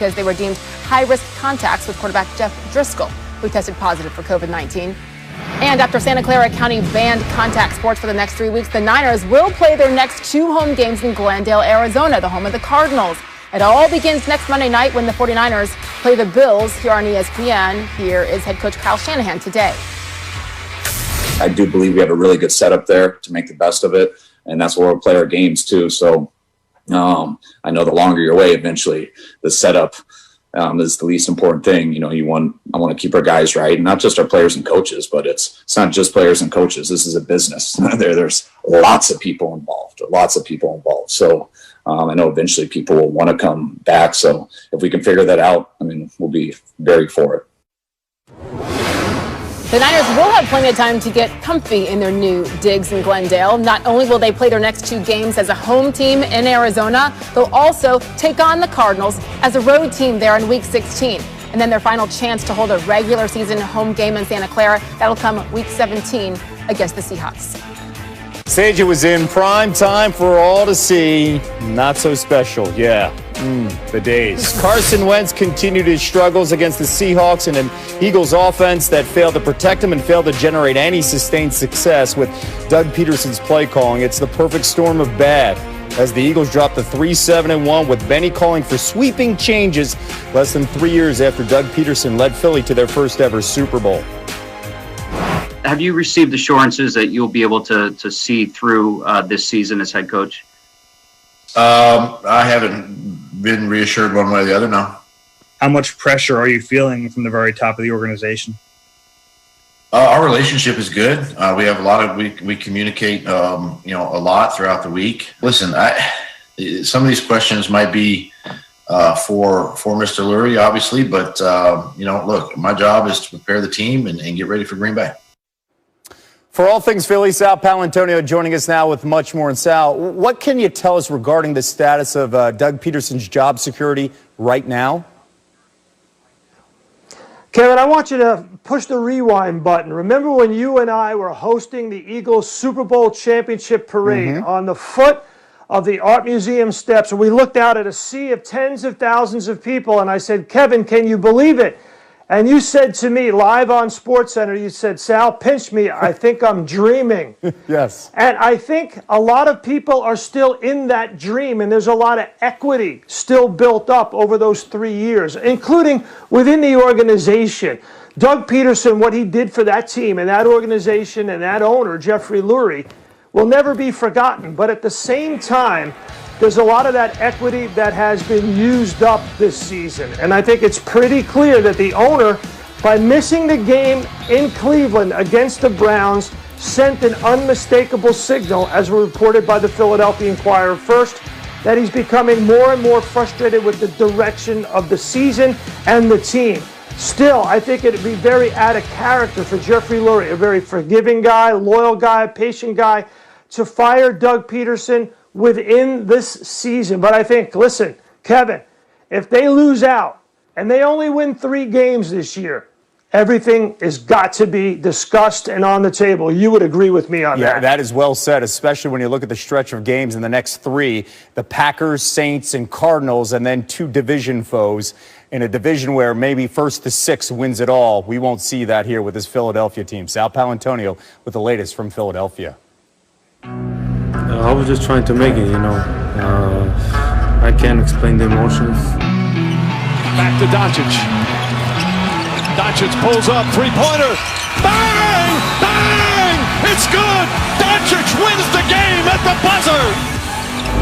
because they were deemed high-risk contacts with quarterback Jeff Driscoll, who tested positive for COVID-19. And after Santa Clara County banned contact sports for the next 3 weeks, the Niners will play their next 2 home games in Glendale, Arizona, the home of the Cardinals. It all begins next Monday night when the 49ers play the Bills here on ESPN. Here is head coach Kyle Shanahan today. I do believe we have a really good setup there to make the best of it, and that's where we'll play our games too. So I know the longer you're away, eventually the setup is the least important thing. I want to keep our guys right, and not just our players and coaches, but it's not just players and coaches. This is a business. There's lots of people involved. So I know eventually people will want to come back. So if we can figure that out, we'll be very for it. The Niners will have plenty of time to get comfy in their new digs in Glendale. Not only will they play their next 2 games as a home team in Arizona, they'll also take on the Cardinals as a road team there in Week 16. And then their final chance to hold a regular season home game in Santa Clara, that'll come Week 17 against the Seahawks. Sage, it was in prime time for all to see. Not so special, yeah. The days. Carson Wentz continued his struggles against the Seahawks and an Eagles offense that failed to protect him and failed to generate any sustained success with Doug Pederson's play calling. It's the perfect storm of bad as the Eagles dropped to 3-7-1 with Benny calling for sweeping changes less than 3 years after Doug Pederson led Philly to their first ever Super Bowl. Have you received assurances that you'll be able to see through this season as head coach? I haven't been reassured one way or the other, no. How much pressure are you feeling from the very top of the organization? Our relationship is good. We have we communicate, a lot throughout the week. Listen, some of these questions might be for Mr. Lurie, obviously, but look, my job is to prepare the team and get ready for Green Bay. For all things Philly, Sal Paolantonio joining us now with much more. And Sal, what can you tell us regarding the status of Doug Pederson's job security right now? Kevin, I want you to push the rewind button. Remember when you and I were hosting the Eagles Super Bowl championship parade on the foot of the Art Museum steps, and we looked out at a sea of tens of thousands of people, and I said, Kevin, can you believe it? And you said to me live on SportsCenter, you said, Sal, pinch me. I think I'm dreaming. Yes. And I think a lot of people are still in that dream, and there's a lot of equity still built up over those 3 years, including within the organization. Doug Pederson, what he did for that team and that organization and that owner, Jeffrey Lurie, will never be forgotten. But at the same time, there's a lot of that equity that has been used up this season. And I think it's pretty clear that the owner, by missing the game in Cleveland against the Browns, sent an unmistakable signal, as reported by the Philadelphia Inquirer first, that he's becoming more and more frustrated with the direction of the season and the team. Still, I think it'd be very out of character for Jeffrey Lurie, a very forgiving guy, loyal guy, patient guy, to fire Doug Pederson within this season. But I think, listen, Kevin, if they lose out and they only win 3 games this year, everything has got to be discussed and on the table. You would agree with me on that. Yeah, that is well said, especially when you look at the stretch of games in the next 3, the Packers, Saints, and Cardinals, and then 2 division foes in a division where maybe 1st to 6th wins it all. We won't see that here with this Philadelphia team. Sal Paolantonio with the latest from Philadelphia. I was just trying to make it, I can't explain the emotions. Back to Doncic. Doncic pulls up, 3-pointer. Bang! Bang! It's good! Doncic wins the game at the buzzer!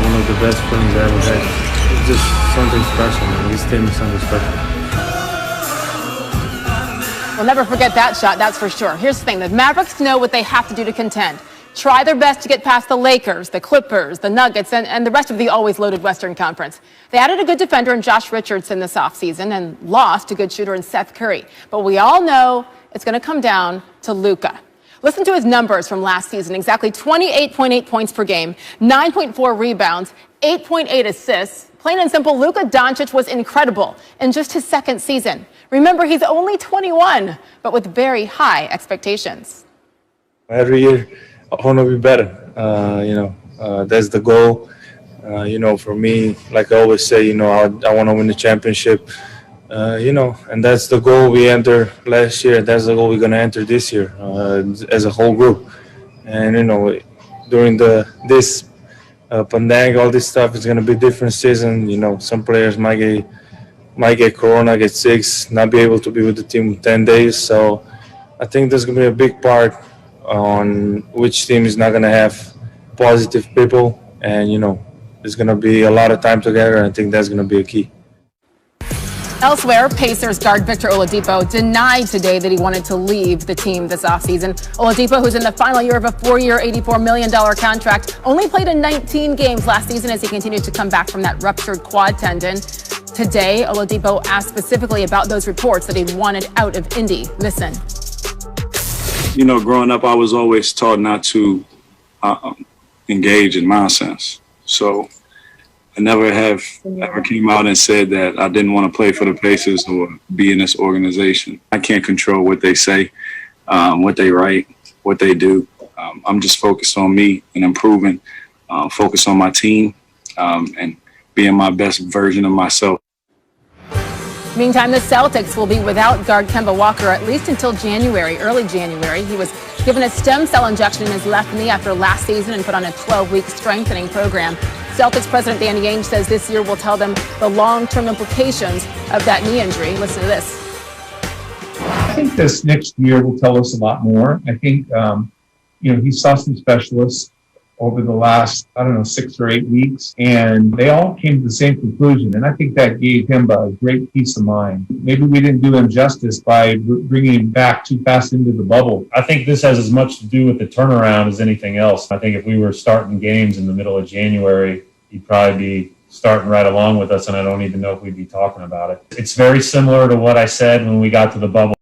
One of the best feelings I ever had. It's just something special, man. This team is something special. We'll never forget that shot, that's for sure. Here's the thing, the Mavericks know what they have to do to contend. Try their best to get past the Lakers, the Clippers, the Nuggets, and the rest of the always loaded Western Conference. They added a good defender in Josh Richardson this offseason and lost a good shooter in Seth Curry. But we all know it's going to come down to Luka. Listen to his numbers from last season. Exactly 28.8 points per game, 9.4 rebounds, 8.8 assists. Plain and simple, Luka Doncic was incredible in just his 2nd season. Remember, he's only 21, but with very high expectations. Every year, I want to be better. That's the goal. For me, like I always say, I want to win the championship. And that's the goal we entered last year. That's the goal we're going to enter this year as a whole group. And, during this pandemic, all this stuff is going to be a different season. Some players might get corona, get sick, not be able to be with the team 10 days. So I think there's going to be a big part on which team is not going to have positive people. And, there's going to be a lot of time together. And I think that's going to be a key. Elsewhere, Pacers guard Victor Oladipo denied today that he wanted to leave the team this offseason. Oladipo, who's in the final year of a 4-year, $84 million contract, only played in 19 games last season as he continued to come back from that ruptured quad tendon. Today, Oladipo asked specifically about those reports that he wanted out of Indy. Listen. Growing up, I was always taught not to engage in nonsense. So I never ever came out and said that I didn't want to play for the Pacers or be in this organization. I can't control what they say, what they write, what they do. I'm just focused on me and improving, focus on my team, and being my best version of myself. Meantime, the Celtics will be without guard Kemba Walker at least until early January. He was given a stem cell injection in his left knee after last season and put on a 12-week strengthening program. Celtics President Danny Ainge says this year will tell them the long-term implications of that knee injury. Listen to this. I think this next year will tell us a lot more. I think, he saw some specialists over the last, 6 or 8 weeks, and they all came to the same conclusion. And I think that gave him a great peace of mind. Maybe we didn't do him justice by bringing him back too fast into the bubble. I think this has as much to do with the turnaround as anything else. I think if we were starting games in the middle of January, he'd probably be starting right along with us, and I don't even know if we'd be talking about it. It's very similar to what I said when we got to the bubble.